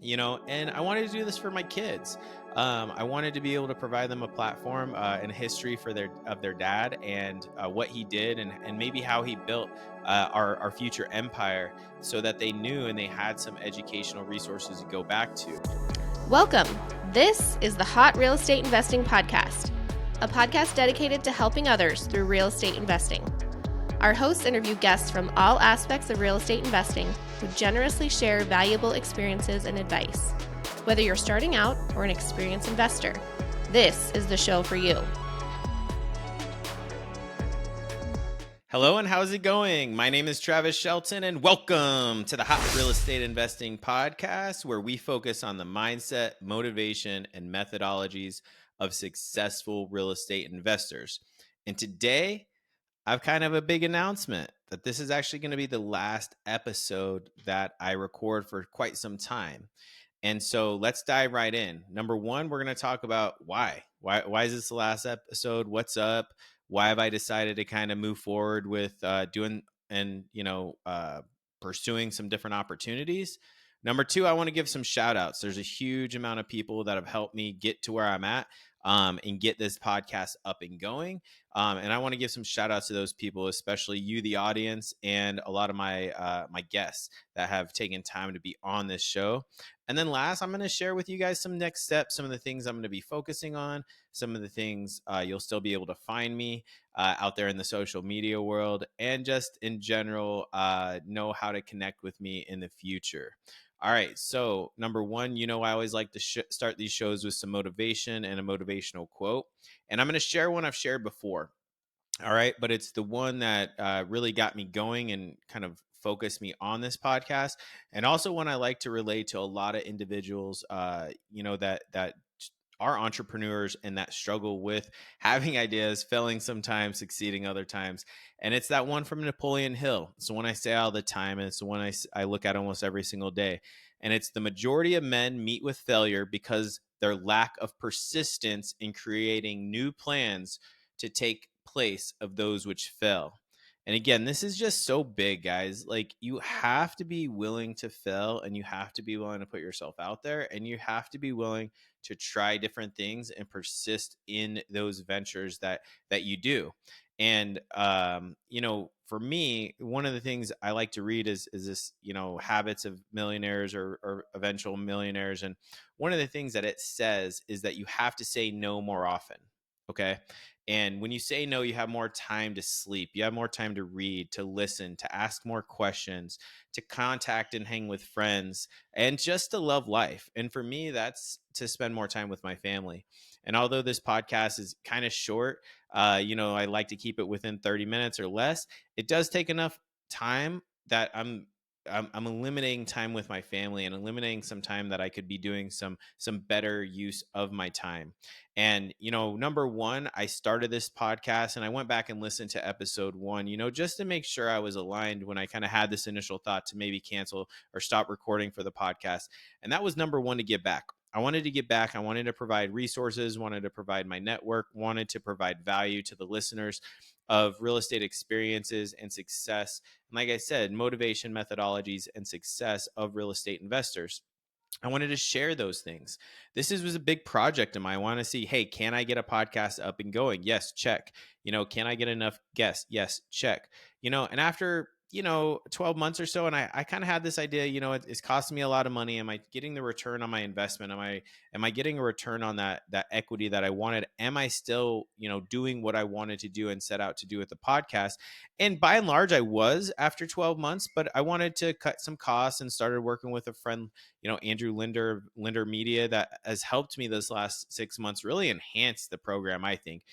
and I wanted to do this for my kids. I wanted to be able to provide them a platform and a history for their dad and what he did and maybe how he built our future empire, so that they knew and they had some educational resources to go back to. Welcome. This is the Hot Real Estate Investing Podcast, a podcast dedicated to helping others through real estate investing. Our hosts interview guests from all aspects of real estate investing who generously share valuable experiences and advice. Whether you're starting out or an experienced investor, this is the show for you. Hello, and how's it going? My name is Travis Shelton, and welcome to the Hot Real Estate Investing Podcast, where we focus on the mindset, motivation, and methodologies of successful real estate investors. And today, I've kind of a big announcement that this is actually going to be the last episode that I record for quite some time. And so let's dive right in. Number one, we're going to talk about why. Why is this the last episode? What's up? Why have I decided to kind of move forward with doing and, pursuing some different opportunities? Number two, I want to give some shout outs. There's a huge amount of people that have helped me get to where I'm at and get this podcast up and going. And I want to give some shout outs to those people, especially you, the audience, and a lot of my guests that have taken time to be on this show. And then last, I'm going to share with you guys some next steps, some of the things I'm going to be focusing on, some of the things you'll still be able to find me out there in the social media world, and just in general, know how to connect with me in the future. All right. So number one, I always like to start these shows with some motivation and a motivational quote. And I'm going to share one I've shared before. All right. But it's the one that really got me going and kind of focused me on this podcast. And also one I like to relate to a lot of individuals, that are entrepreneurs and that struggle with having ideas, failing sometimes, succeeding other times. And it's that one from Napoleon Hill. It's the one I say all the time, and it's the one I look at almost every single day. And it's: the majority of men meet with failure because their lack of persistence in creating new plans to take place of those which fail. And again, this is just so big, guys. Like, you have to be willing to fail, and you have to be willing to put yourself out there, and you have to be willing to try different things and persist in those ventures that you do. And for me, one of the things I like to read is this, Habits of Millionaires or Eventual Millionaires. And one of the things that it says is that you have to say no more often. Okay. And when you say no, you have more time to sleep. You have more time to read, to listen, to ask more questions, to contact and hang with friends, and just to love life. And for me, that's to spend more time with my family. And although this podcast is kind of short, I like to keep it within 30 minutes or less. It does take enough time that I'm eliminating time with my family and eliminating some time that I could be doing some better use of my time. And, number one, I started this podcast and I went back and listened to episode 1, just to make sure I was aligned when I kind of had this initial thought to maybe cancel or stop recording for the podcast. And that was number one, to give back. I wanted to give back. I wanted to provide resources, wanted to provide my network, wanted to provide value to the listeners of real estate experiences and success. And like I said, motivation, methodologies, and success of real estate investors. I wanted to share those things. This was a big project of mine. I want to see, hey, can I get a podcast up and going? Yes, check. Can I get enough guests? Yes, check. And after 12 months or so, and I kind of had this idea, it's costing me a lot of money. Am I getting the return on my investment? Am I getting a return on that equity that I wanted? Am I still, doing what I wanted to do and set out to do with the podcast? And by and large, I was after 12 months, but I wanted to cut some costs and started working with a friend, Andrew Linderer of Linderer Media, that has helped me this last 6 months really enhance the program, I think,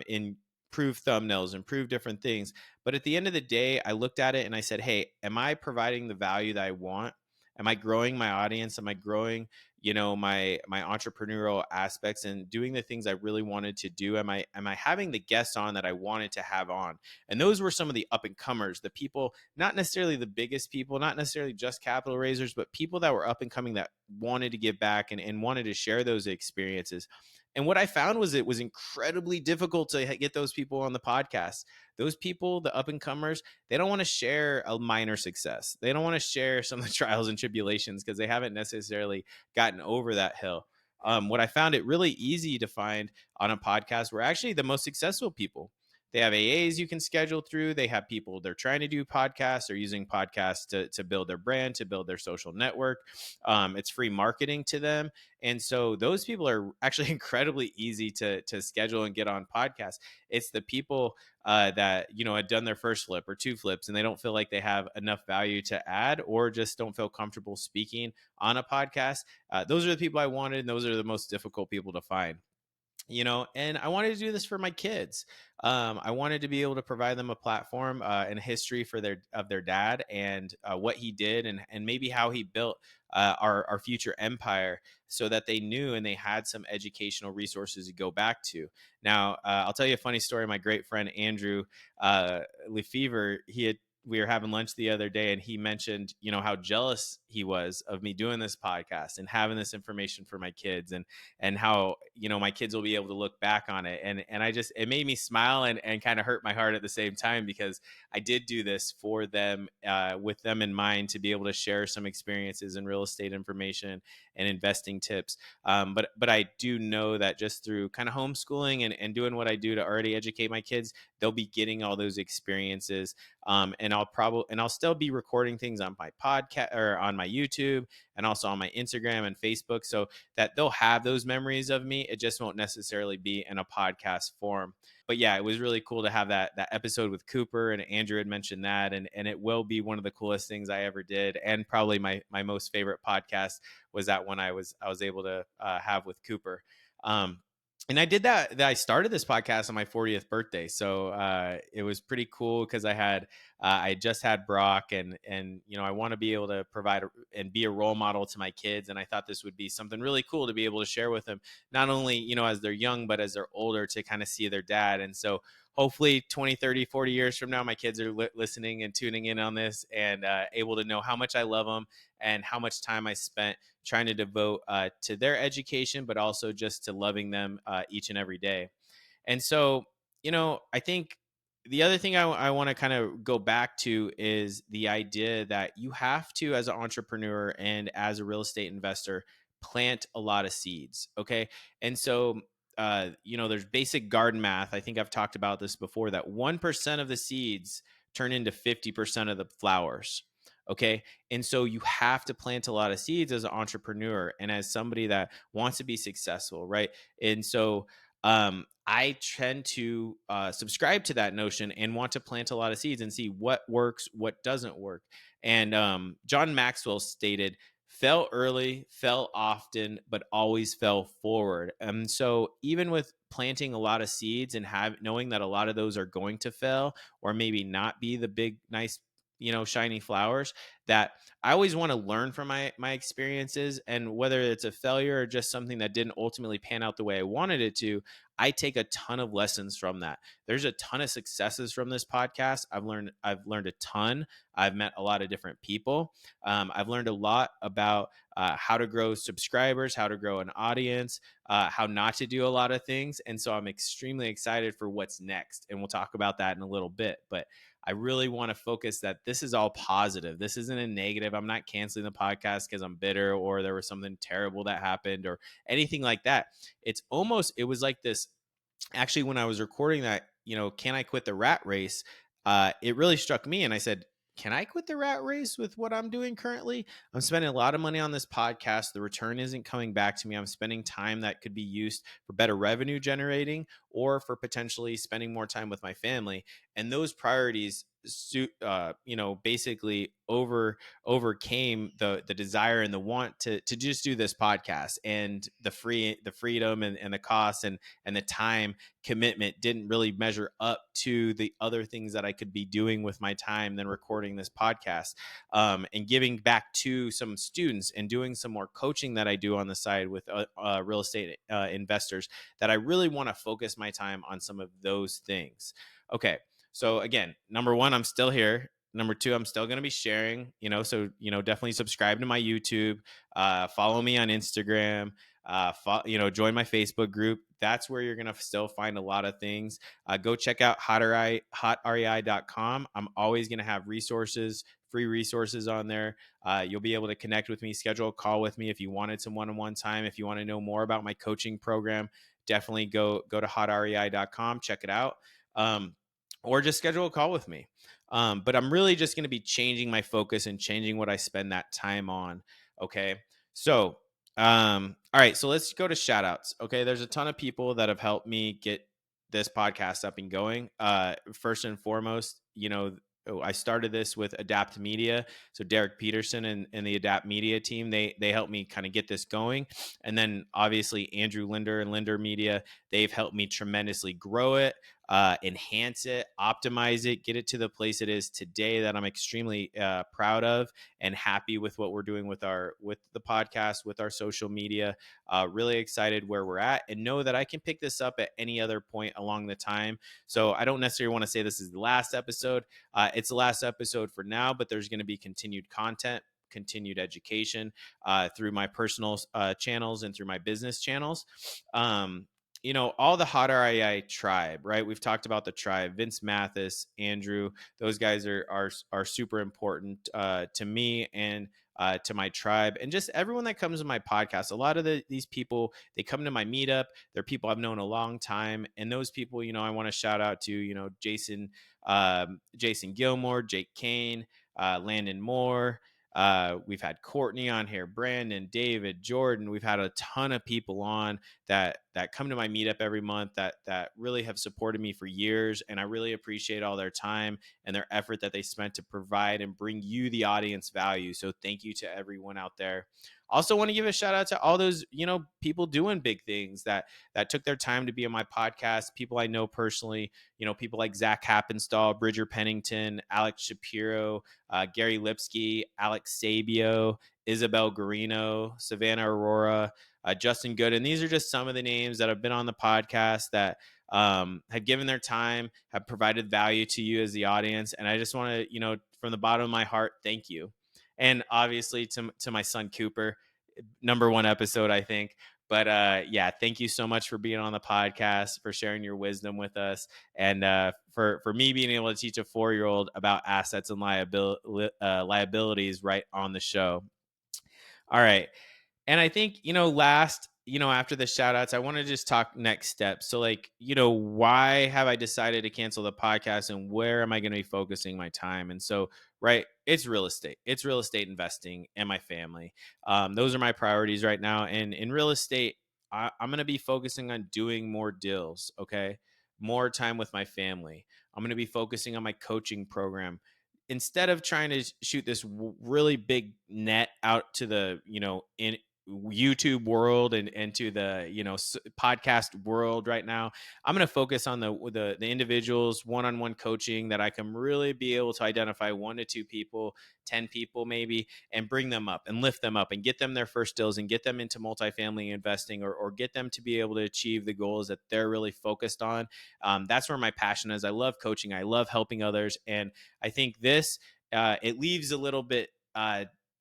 improve thumbnails, improve different things. But at the end of the day, I looked at it and I said, hey, am I providing the value that I want? Am I growing my audience? Am I growing, my entrepreneurial aspects and doing the things I really wanted to do? Am I having the guests on that I wanted to have on? And those were some of the up and comers, the people, not necessarily the biggest people, not necessarily just capital raisers, but people that were up and coming that wanted to give back and wanted to share those experiences. And what I found was it was incredibly difficult to get those people on the podcast. Those people, the up and comers, they don't want to share a minor success. They don't want to share some of the trials and tribulations because they haven't necessarily gotten over that hill. What I found it really easy to find on a podcast were actually the most successful people. They have AAs you can schedule through. They have people they're trying to do podcasts or using podcasts to build their brand, to build their social network. It's free marketing to them. And so those people are actually incredibly easy to schedule and get on podcasts. It's the people that, had done their first flip or two flips and they don't feel like they have enough value to add or just don't feel comfortable speaking on a podcast. Those are the people I wanted, and those are the most difficult people to find. And I wanted to do this for my kids. I wanted to be able to provide them a platform and a history for their dad and what he did and maybe how he built our future empire, so that they knew and they had some educational resources to go back to. Now, I'll tell you a funny story. My great friend Andrew Lefevre, we were having lunch the other day and he mentioned, how jealous he was of me doing this podcast and having this information for my kids, and how, my kids will be able to look back on it. And it made me smile and kind of hurt my heart at the same time, because I did do this for them, with them in mind, to be able to share some experiences in real estate information and investing tips. But I do know that just through kind of homeschooling and doing what I do to already educate my kids, they'll be getting all those experiences. And I'll still be recording things on my podcast or on my YouTube and also on my Instagram and Facebook, so that they'll have those memories of me. It just won't necessarily be in a podcast form. But yeah, it was really cool to have that episode with Cooper, and Andrew had mentioned that, and it will be one of the coolest things I ever did, and probably my most favorite podcast was that one I was able to have with Cooper. And I did that. I started this podcast on my 40th birthday, so it was pretty cool because I just had Brock, and I want to be able to provide and be a role model to my kids, and I thought this would be something really cool to be able to share with them, not only as they're young, but as they're older, to kind of see their dad. And so hopefully 20, 30, 40 years from now, my kids are listening and tuning in on this, and able to know how much I love them and how much time I spent trying to devote to their education, but also just to loving them each and every day. And so, I think the other thing I want to kind of go back to is the idea that you have to, as an entrepreneur and as a real estate investor, plant a lot of seeds. Okay. And so, there's basic garden math. I think I've talked about this before, that 1% of the seeds turn into 50% of the flowers. Okay. And so you have to plant a lot of seeds as an entrepreneur and as somebody that wants to be successful. Right. And so, I tend to subscribe to that notion and want to plant a lot of seeds and see what works, what doesn't work. And John Maxwell stated, "Fail early, fail often, but always fail forward." And so even with planting a lot of seeds and knowing that a lot of those are going to fail or maybe not be the big, nice, shiny flowers, that I always want to learn from my experiences. And whether it's a failure or just something that didn't ultimately pan out the way I wanted it to, I take a ton of lessons from that. There's a ton of successes from this podcast. I've learned a ton. I've met a lot of different people. I've learned a lot about how to grow subscribers, how to grow an audience, how not to do a lot of things. And so I'm extremely excited for what's next. And we'll talk about that in a little bit. But I really want to focus that this is all positive. This isn't a negative. I'm not canceling the podcast because I'm bitter or there was something terrible that happened or anything like that. It was like this. Actually, when I was recording that, can I quit the rat race? It really struck me. And I said, can I quit the rat race with what I'm doing currently? I'm spending a lot of money on this podcast. The return isn't coming back to me. I'm spending time that could be used for better revenue generating or for potentially spending more time with my family. And those priorities basically overcame the desire and the want to just do this podcast, and the freedom and the cost and the time commitment didn't really measure up to the other things that I could be doing with my time than recording this podcast, and giving back to some students and doing some more coaching that I do on the side with real estate investors, that I really want to focus my time on some of those things. Okay. So again, number one, I'm still here. Number two, I'm still going to be sharing, so, definitely subscribe to my YouTube, follow me on Instagram, Join my Facebook group. That's where you're going to still find a lot of things. Go check out hotrei.com. I'm always going to have free resources on there. You'll be able to connect with me, schedule a call with me if you wanted some one-on-one time. If you want to know more about my coaching program, definitely go to hotrei.com, check it out, or just schedule a call with me. But I'm really just going to be changing my focus and changing what I spend that time on. Okay. So, all right. So let's go to shout outs. Okay. There's a ton of people that have helped me get this podcast up and going. First and foremost, I started this with Adapt Media. So Derek Peterson and the Adapt Media team, they helped me kind of get this going. And then obviously Andrew Linder and Linder Media, they've helped me tremendously grow it, enhance it, optimize it, get it to the place it is today that I'm extremely proud of and happy with what we're doing with the podcast, with our social media. Really excited where we're at, and know that I can pick this up at any other point along the time. So I don't necessarily want to say this is the last episode. It's the last episode for now, but there's going to be continued content, continued education through my personal channels and through my business channels. All the HOTREI Tribe, right? We've talked about the tribe. Vince Mathis, Andrew, those guys are super important to me and to my tribe, and just everyone that comes to my podcast. A lot of these people, they come to my meetup. They're people I've known a long time, and those people, I want to shout out to, Jason Gilmore, Jake Kane, Landon Moore. We've had Courtney on here, Brandon, David, Jordan. We've had a ton of people on that come to my meetup every month that really have supported me for years. And I really appreciate all their time and their effort that they spent to provide and bring you, the audience, value. So thank you to everyone out there. Also want to give a shout out to all those, people doing big things that took their time to be on my podcast. People I know personally, people like Zach Happenstall, Bridger Pennington, Alex Shapiro, Gary Lipsky, Alex Sabio, Isabel Garino, Savannah Aurora, Justin Good. And these are just some of the names that have been on the podcast that have given their time, have provided value to you as the audience. And I just want to, from the bottom of my heart, thank you. And obviously to my son, Cooper, #1 episode, I think. But yeah, thank you so much for being on the podcast, for sharing your wisdom with us, and for me being able to teach a 4-year-old about assets and liabilities right on the show. All right. And I think, last, after the shout outs, I want to just talk next steps. So why have I decided to cancel the podcast, and where am I going to be focusing my time? And so, right, it's real estate investing, and my family. Those are my priorities right now. And in real estate, I'm going to be focusing on doing more deals. Okay. More time with my family. I'm going to be focusing on my coaching program, instead of trying to shoot this really big net out to the, in YouTube world and to the, podcast world right now. I'm going to focus on the individuals, one-on-one coaching, that I can really be able to identify 1 to 2 people, 10 people maybe, and bring them up and lift them up and get them their first deals and get them into multifamily investing, or get them to be able to achieve the goals that they're really focused on. That's where my passion is. I love coaching. I love helping others. And I think this, it leaves a little bit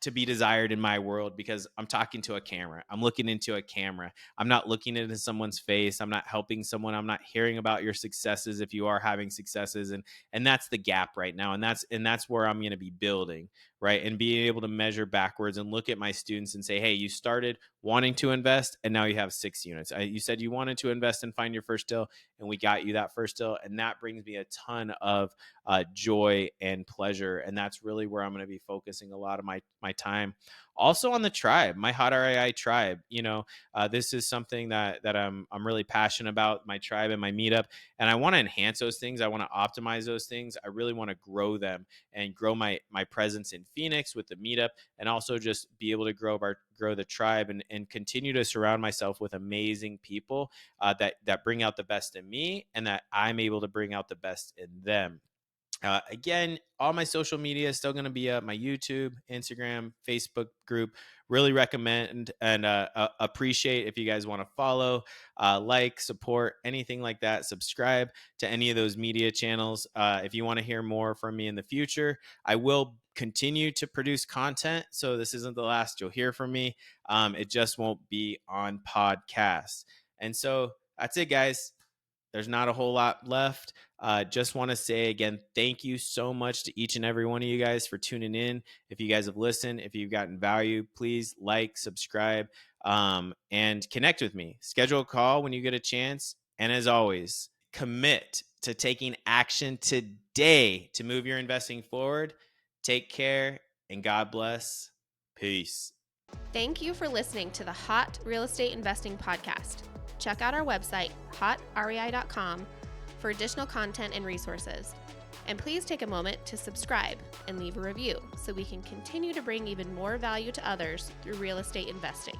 to be desired in my world, because I'm talking to a camera. I'm looking into a camera. I'm not looking into someone's face. I'm not helping someone. I'm not hearing about your successes if you are having successes. And that's the gap right now. And that's where I'm going to be building, right? And being able to measure backwards and look at my students and say, hey, you started wanting to invest and now you have 6 units. You said you wanted to invest and find your first deal, and we got you that first deal. And that brings me a ton of joy and pleasure. And that's really where I'm going to be focusing a lot of my time. Also on the tribe, my HOTREI Tribe. This is something that I'm really passionate about, my tribe and my meetup. And I want to enhance those things. I want to optimize those things. I really want to grow them and grow my presence in Phoenix with the meetup, and also just be able to grow the tribe and continue to surround myself with amazing people that bring out the best in me, and that I'm able to bring out the best in them. Again, all my social media is still going to be up: my YouTube, Instagram, Facebook group. Really recommend and appreciate if you guys want to follow, like, support, anything like that. Subscribe to any of those media channels. If you want to hear more from me in the future, I will continue to produce content. So this isn't the last you'll hear from me. It just won't be on podcasts. And so that's it, guys. There's not a whole lot left. Just want to say again, thank you so much to each and every one of you guys for tuning in. If you guys have listened, if you've gotten value, please like, subscribe, and connect with me. Schedule a call when you get a chance. And as always, commit to taking action today to move your investing forward. Take care and God bless. Peace. Thank you for listening to the Hot Real Estate Investing Podcast. Check out our website, hotrei.com, for additional content and resources. And please take a moment to subscribe and leave a review so we can continue to bring even more value to others through real estate investing.